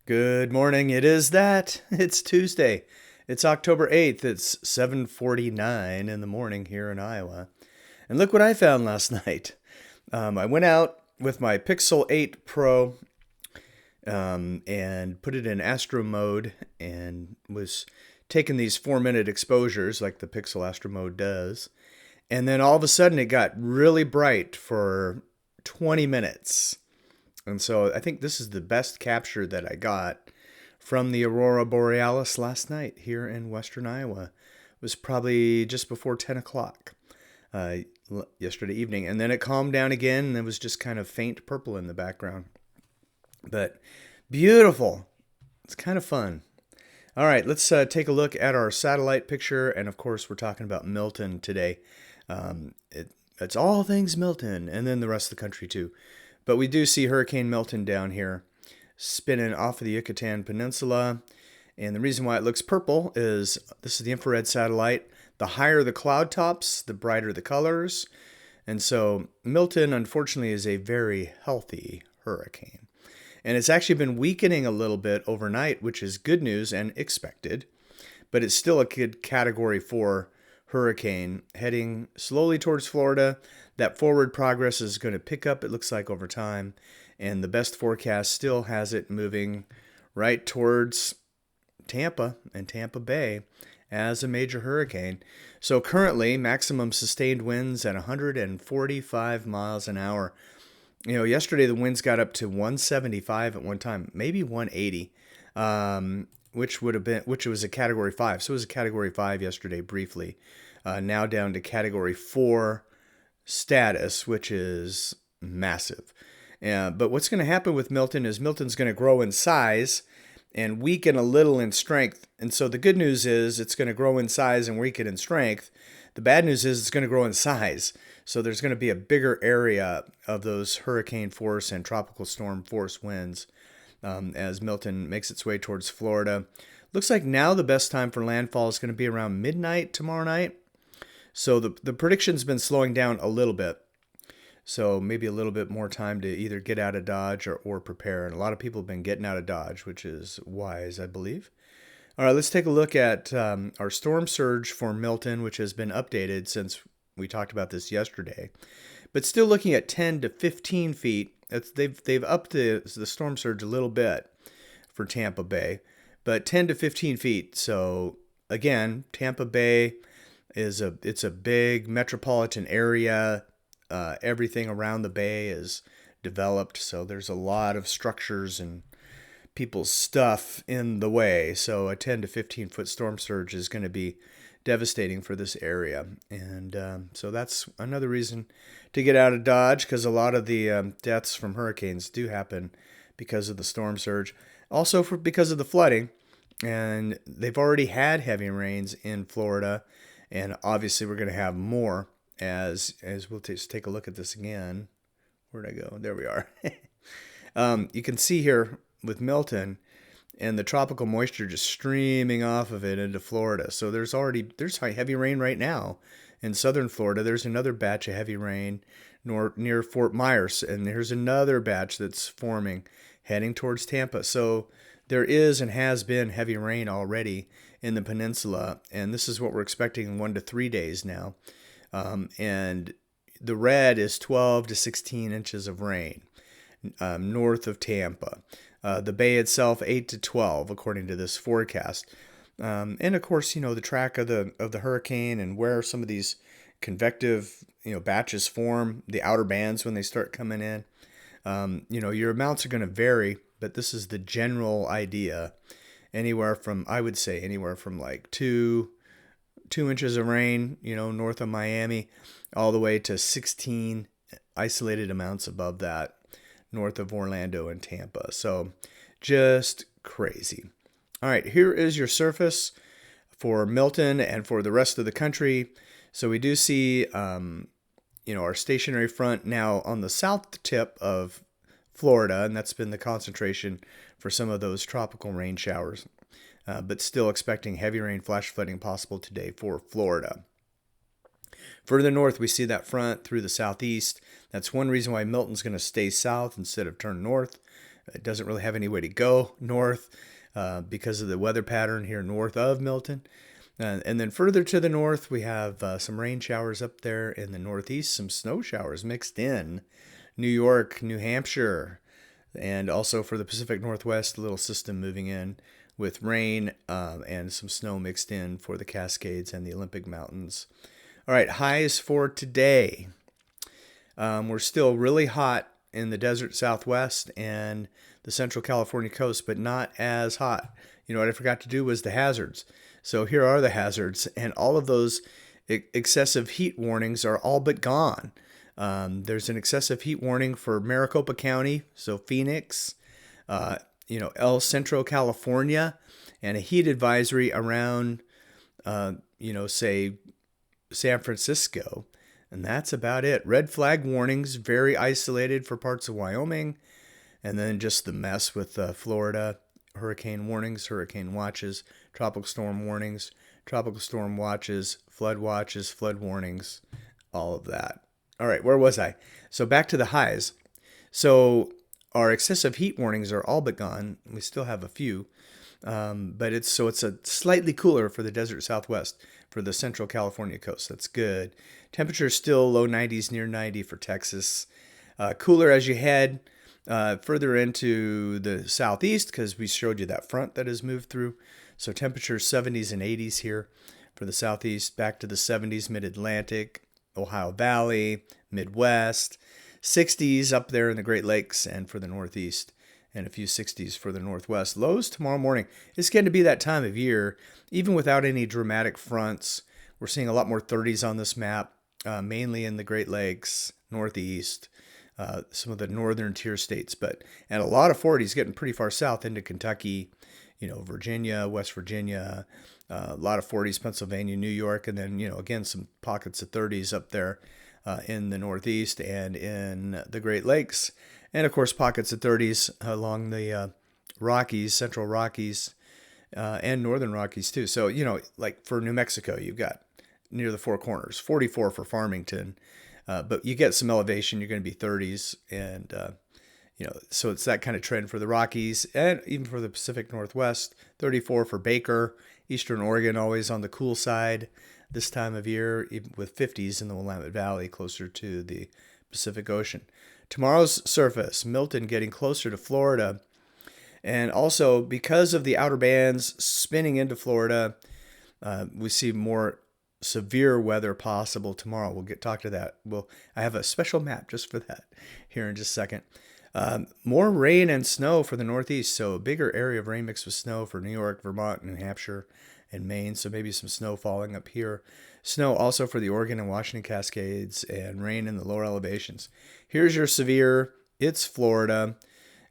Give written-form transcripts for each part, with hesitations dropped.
Good morning. It is that. It's Tuesday. It's October 8th. It's 7:49 in the morning here in Iowa. And look what I found last night. I went out with my Pixel 8 Pro and put it in Astro mode and was taking these 4-minute exposures like the Pixel Astro mode does. And then all of a sudden it got really bright for 20 minutes. And so I think this is the best capture that I got from the Aurora Borealis last night here in western Iowa. It was probably just before 10 o'clock uh, yesterday evening. And then it calmed down again and it was just kind of faint purple in the background. But beautiful. It's kind of fun. All right, let's take a look at our satellite picture. And of course, we're talking about Milton today. It's all things Milton, and then the rest of the country too. But we do see Hurricane Milton down here spinning off of the Yucatan Peninsula. And the reason why it looks purple is this is the infrared satellite. The higher the cloud tops, the brighter the colors. And so Milton, unfortunately, is a very healthy hurricane. And it's actually been weakening a little bit overnight, which is good news and expected. But it's still a good Category 4 hurricane heading slowly towards Florida. That forward progress is going to pick up, it looks like, over time. And the best forecast still has it moving right towards Tampa and Tampa Bay as a major hurricane. So currently, maximum sustained winds at 145 miles an hour. You know, yesterday the winds got up to 175 at one time, maybe 180, which was a Category 5. So it was a Category 5 yesterday briefly. Now down to Category 4 status, which is massive. But what's going to happen with Milton is Milton's going to grow in size and weaken a little in strength. And so the good news is it's going to grow in size and weaken in strength. The bad news is it's going to grow in size. So there's going to be a bigger area of those hurricane force and tropical storm force winds as Milton makes its way towards Florida. Looks like now the best time for landfall is going to be around midnight tomorrow night. So the prediction's been slowing down a little bit. So maybe a little bit more time to either get out of Dodge or prepare. And a lot of people have been getting out of Dodge, which is wise, I believe. All right, let's take a look at our storm surge for Milton, which has been updated since we talked about this yesterday. But still looking at 10 to 15 feet. They've upped the storm surge a little bit for Tampa Bay, but 10 to 15 feet. So again, Tampa Bay it's a big metropolitan area. Everything around the bay is developed, so there's a lot of structures and people's stuff in the way. So a 10 to 15 foot storm surge is going to be devastating for this area. And so that's another reason to get out of Dodge, because a lot of the deaths from hurricanes do happen because of the storm surge. Also because of the flooding. And they've already had heavy rains in Florida. And obviously we're going to have more as we'll take a look at this again. Where'd I go? There we are. You can see here with Milton and the tropical moisture just streaming off of it into Florida. So there's heavy rain right now in southern Florida. There's another batch of heavy rain near Fort Myers, and there's another batch that's forming heading towards Tampa. So there is and has been heavy rain already in the peninsula, and this is what we're expecting in 1 to 3 days now. And the red is 12 to 16 inches of rain north of Tampa. The bay itself, 8 to 12, according to this forecast. And of course, you know, the track of the hurricane and where some of these convective, batches form, the outer bands when they start coming in. Your amounts are going to vary, but this is the general idea. I would say anywhere from like 2 inches of rain, north of Miami, all the way to 16 isolated amounts above that, north of Orlando and Tampa. So just crazy. All right, here is your surface for Milton and for the rest of the country. So we do see, our stationary front now on the south tip of Florida, and that's been the concentration for some of those tropical rain showers. But still expecting heavy rain, flash flooding possible today for Florida. Further north, we see that front through the southeast. That's one reason why Milton's going to stay south instead of turn north. It doesn't really have any way to go north because of the weather pattern here north of Milton. And then further to the north, we have some rain showers up there in the northeast, some snow showers mixed in. New York, New Hampshire, and also for the Pacific Northwest, a little system moving in with rain and some snow mixed in for the Cascades and the Olympic Mountains. All right, highs for today. We're still really hot in the desert Southwest and the Central California coast, but not as hot. You know what I forgot to do was the hazards. So here are the hazards, and all of those excessive heat warnings are all but gone. There's an excessive heat warning for Maricopa County, so Phoenix, El Centro, California, and a heat advisory around, say San Francisco. And that's about it. Red flag warnings, very isolated for parts of Wyoming. And then just the mess with Florida. Hurricane warnings, hurricane watches, tropical storm warnings, tropical storm watches, flood warnings, all of that. All right, where was I? So back to the highs. So our excessive heat warnings are all but gone. We still have a few. But it's a slightly cooler for the desert Southwest, for the Central California coast. That's good. Temperature still low 90s, near 90 for Texas. Cooler as you head further into the southeast, because we showed you that front that has moved through. So temperature 70s and 80s here for the southeast. Back to the 70s, mid-Atlantic, Ohio Valley, Midwest. 60s up there in the Great Lakes and for the Northeast, and a few 60s for the Northwest. Lows tomorrow morning. It's going to be that time of year, even without any dramatic fronts. We're seeing a lot more 30s on this map, mainly in the Great Lakes, Northeast, some of the northern tier states, and a lot of 40s getting pretty far south into Kentucky, Virginia, West Virginia, a lot of 40s, Pennsylvania, New York, and then, again, some pockets of 30s up there in the Northeast and in the Great Lakes. And, of course, pockets of 30s along the Rockies, Central Rockies, and Northern Rockies, too. So, like for New Mexico, you've got near the Four Corners, 44 for Farmington. But you get some elevation, you're going to be 30s. And, so it's that kind of trend for the Rockies and even for the Pacific Northwest. 34 for Baker, Eastern Oregon, always on the cool side this time of year, even with 50s in the Willamette Valley, closer to the Pacific Ocean. Tomorrow's surface, Milton getting closer to Florida. And also, because of the outer bands spinning into Florida, we see more severe weather possible tomorrow. We'll talk to that. I have a special map just for that here in just a second. More rain and snow for the Northeast, so a bigger area of rain mixed with snow for New York, Vermont, New Hampshire, and Maine, so maybe some snow falling up here. Snow also for the Oregon and Washington Cascades, and rain in the lower elevations. Here's your severe. It's Florida.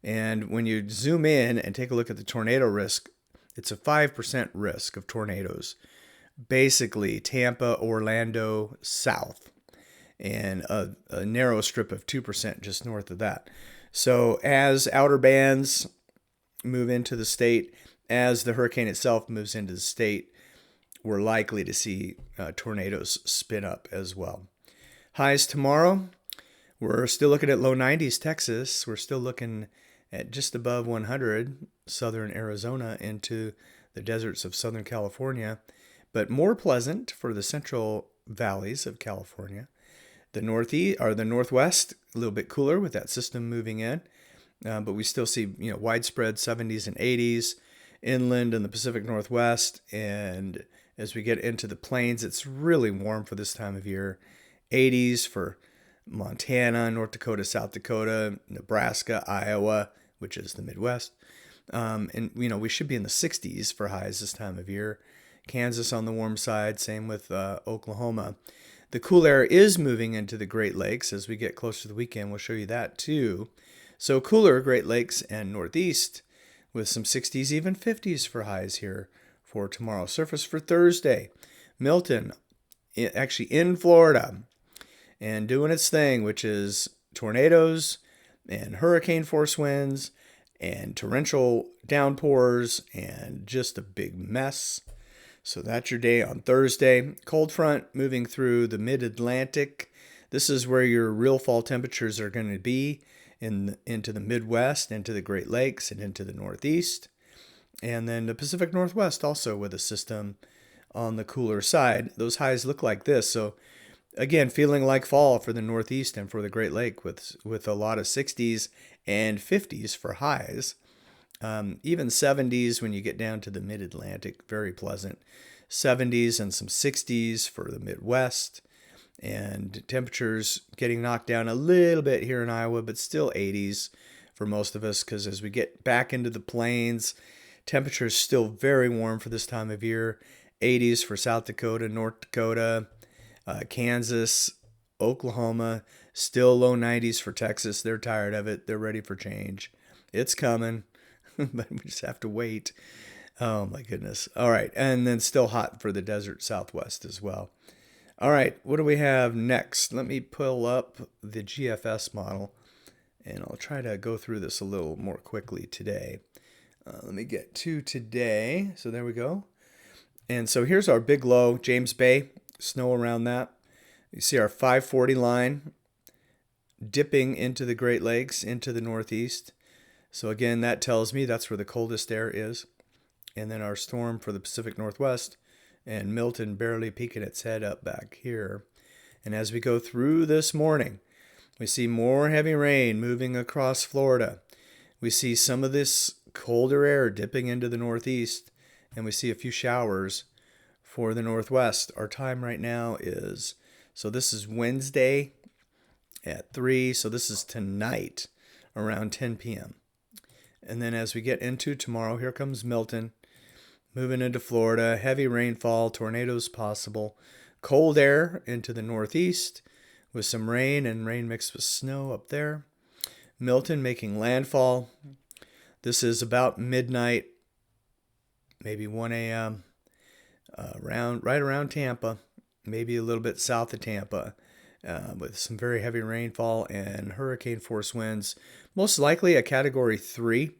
And when you zoom in and take a look at the tornado risk, it's a 5% risk of tornadoes. Basically, Tampa, Orlando, south, and a narrow strip of 2% just north of that. So as outer bands move into the state, as the hurricane itself moves into the state, we're likely to see tornadoes spin up as well. Highs tomorrow, we're still looking at low 90s Texas. We're still looking at just above 100 southern Arizona into the deserts of Southern California, but more pleasant for the central valleys of California. The northeast or the northwest, a little bit cooler with that system moving in, but we still see widespread 70s and 80s inland in the Pacific Northwest, and as we get into the plains, it's really warm for this time of year. 80s for Montana, North Dakota, South Dakota, Nebraska, Iowa, which is the Midwest, and we should be in the 60s for highs this time of year. Kansas on the warm side, same with Oklahoma. The cool air is moving into the Great Lakes as we get closer to the weekend. We'll show you that too. So cooler Great Lakes and Northeast with some 60s, even 50s for highs here for tomorrow. Surface for Thursday. Milton, actually in Florida, and doing its thing, which is tornadoes and hurricane force winds and torrential downpours and just a big mess. So that's your day on Thursday. Cold front moving through the mid-Atlantic. This is where your real fall temperatures are going to be into the Midwest, into the Great Lakes, and into the Northeast. And then the Pacific Northwest also with a system on the cooler side. Those highs look like this. So again, feeling like fall for the Northeast and for the Great Lake with a lot of 60s and 50s for highs. Even 70s when you get down to the mid-Atlantic, very pleasant. 70s and some 60s for the Midwest. And temperatures getting knocked down a little bit here in Iowa, but still 80s for most of us, because as we get back into the plains, temperatures still very warm for this time of year. 80s for South Dakota, North Dakota, Kansas, Oklahoma, still low 90s for Texas. They're tired of it. They're ready for change. It's coming, but we just have to wait. Oh my goodness. All right. And then still hot for the desert Southwest as well. All right. What do we have next? Let me pull up the GFS model and I'll try to go through this a little more quickly today. Let me get to today. So there we go. And so here's our big low, James Bay, snow around that. You see our 540 line dipping into the Great Lakes, into the Northeast. So again, that tells me that's where the coldest air is. And then our storm for the Pacific Northwest and Milton barely peeking its head up back here. And as we go through this morning, we see more heavy rain moving across Florida. We see some of this colder air dipping into the Northeast. And we see a few showers for the Northwest. Our time right now is, so this is Wednesday at 3. So this is tonight around 10 p.m. And then as we get into tomorrow, here comes Milton, moving into Florida. Heavy rainfall, tornadoes possible. Cold air into the Northeast with some rain and rain mixed with snow up there. Milton making landfall. This is about midnight, maybe 1 a.m., right around Tampa, maybe a little bit south of Tampa, with some very heavy rainfall and hurricane force winds, most likely a Category 3.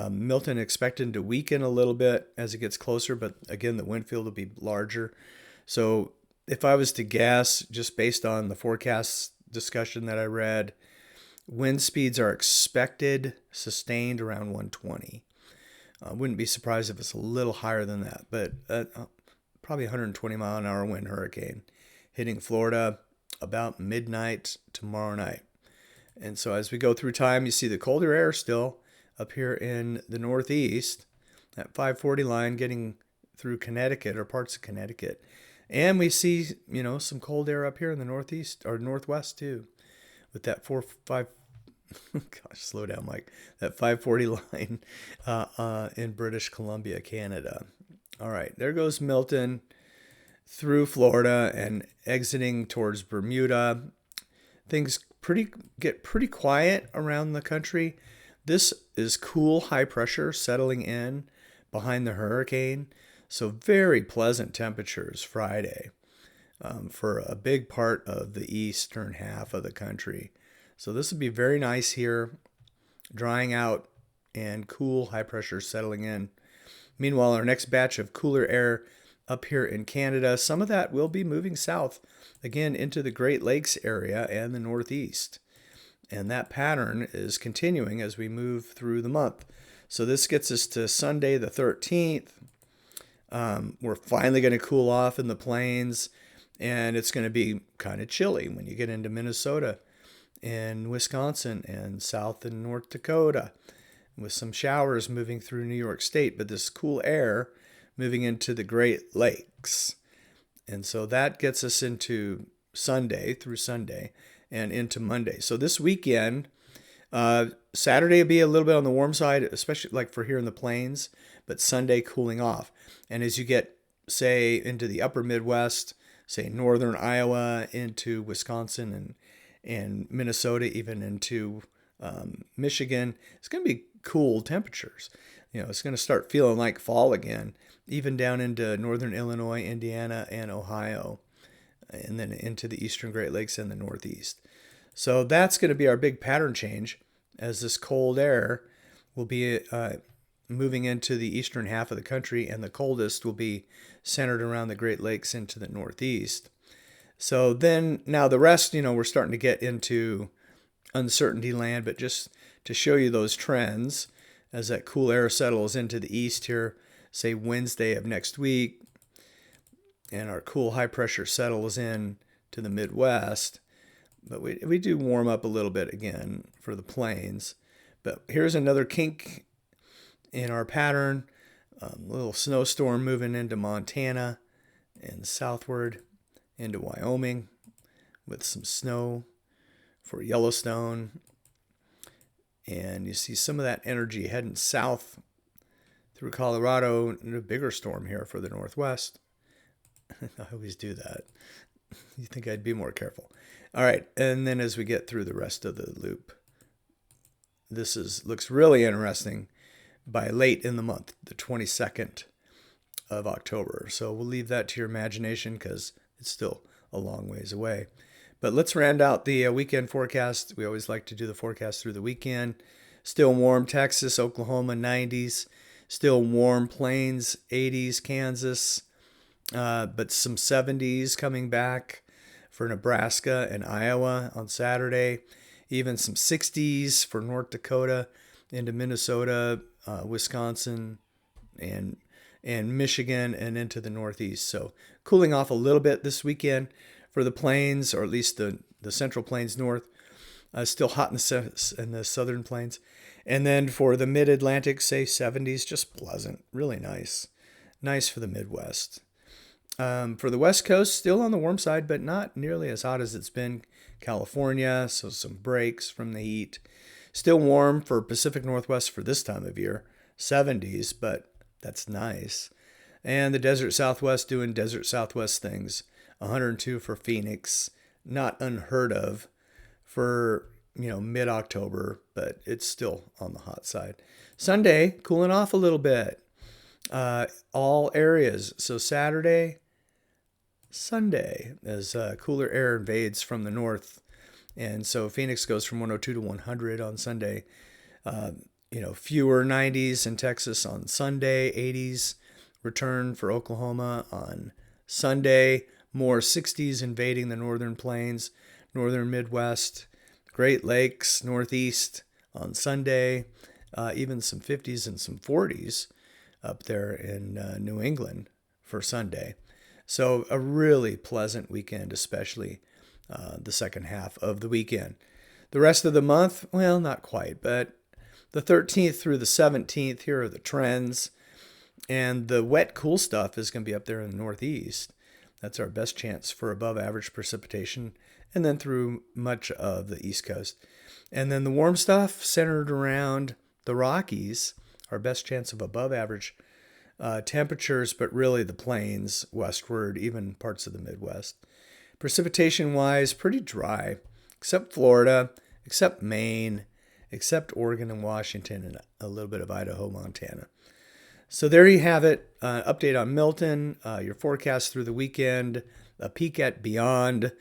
Milton expected to weaken a little bit as it gets closer, but again, the wind field will be larger. So if I was to guess, just based on the forecast discussion that I read, wind speeds are expected sustained around 120. I wouldn't be surprised if it's a little higher than that, but probably 120 mile an hour wind hurricane hitting Florida about midnight tomorrow night. And so as we go through time, you see the colder air still up here in the Northeast, that 540 line getting through Connecticut or parts of Connecticut. And we see, some cold air up here in the Northeast or Northwest too, with that 5 gosh, slow down, Mike. That 540 line in British Columbia, Canada. All right, there goes Milton through Florida and exiting towards Bermuda. Things get pretty quiet around the country. This is cool high pressure settling in behind the hurricane. So very pleasant temperatures Friday for a big part of the eastern half of the country. So this would be very nice here, drying out and cool high pressure settling in. Meanwhile, our next batch of cooler air up here in Canada, some of that will be moving south again into the Great Lakes area and the Northeast. And that pattern is continuing as we move through the month. So this gets us to Sunday the 13th. We're finally going to cool off in the plains, and it's going to be kind of chilly when you get into Minnesota and Wisconsin and South and North Dakota, with some showers moving through New York State, but this cool air moving into the Great Lakes. And so that gets us into Sunday through Sunday and into Monday. So this weekend, Saturday will be a little bit on the warm side, especially like for here in the plains, but Sunday cooling off. And as you get, say, into the upper Midwest, say northern Iowa, into Wisconsin and Minnesota, even into Michigan, it's going to be cool temperatures. It's going to start feeling like fall again, even down into northern Illinois, Indiana, and Ohio, and then into the eastern Great Lakes and the Northeast. So that's going to be our big pattern change, as this cold air will be moving into the eastern half of the country, and the coldest will be centered around the Great Lakes into the Northeast. So then now the rest, we're starting to get into uncertainty land, but just to show you those trends as that cool air settles into the east here, say Wednesday of next week, and our cool high pressure settles in to the Midwest. But we do warm up a little bit again for the plains. But here's another kink in our pattern. A little snowstorm moving into Montana and southward into Wyoming with some snow for Yellowstone. And you see some of that energy heading south through Colorado, and a bigger storm here for the Northwest. I always do that. You think I'd be more careful. All right, and then as we get through the rest of the loop, looks really interesting by late in the month, the 22nd of October. So we'll leave that to your imagination because it's still a long ways away. But let's round out the weekend forecast. We always like to do the forecast through the weekend. Still warm Texas, Oklahoma, 90s. Still warm Plains, 80s, Kansas. But some 70s coming back for Nebraska and Iowa on Saturday. Even some 60s for North Dakota into Minnesota, Wisconsin, and Michigan, and into the Northeast. So cooling off a little bit this weekend for the plains, or at least the Central Plains North. Still hot in the Southern Plains. And then for the Mid-Atlantic, say 70s, just pleasant, really nice. Nice for the Midwest. For the West Coast, still on the warm side, but not nearly as hot as it's been California, so some breaks from the heat. Still warm for Pacific Northwest for this time of year, 70s, but that's nice. And the Desert Southwest doing Desert Southwest things, 102 for Phoenix, not unheard of for, mid-October, but it's still on the hot side. Sunday, cooling off a little bit. All areas. So Saturday, Sunday, as cooler air invades from the north. And so Phoenix goes from 102 to 100 on Sunday. Fewer 90s in Texas on Sunday, 80s return for Oklahoma on Sunday. More 60s invading the northern plains, northern Midwest, Great Lakes, Northeast on Sunday. Even some 50s and some 40s up there in New England for Sunday. So a really pleasant weekend, especially the second half of the weekend. The rest of the month, well, not quite, but the 13th through the 17th, here are the trends. And the wet, cool stuff is going to be up there in the Northeast. That's our best chance for above average precipitation, and then through much of the East Coast. And then the warm stuff centered around the Rockies, our best chance of above average temperatures, but really the plains westward, even parts of the Midwest. Precipitation-wise, pretty dry, except Florida, except Maine, except Oregon and Washington, and a little bit of Idaho, Montana. So there you have it. Update on Milton, your forecast through the weekend, a peek at beyond.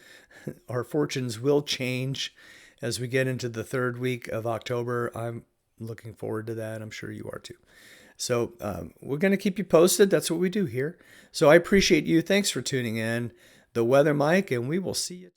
Our fortunes will change as we get into the third week of October. I'm looking forward to that. I'm sure you are too. So we're going to keep you posted. That's what we do here. So I appreciate you. Thanks for tuning in. The Weather Mike, and we will see you.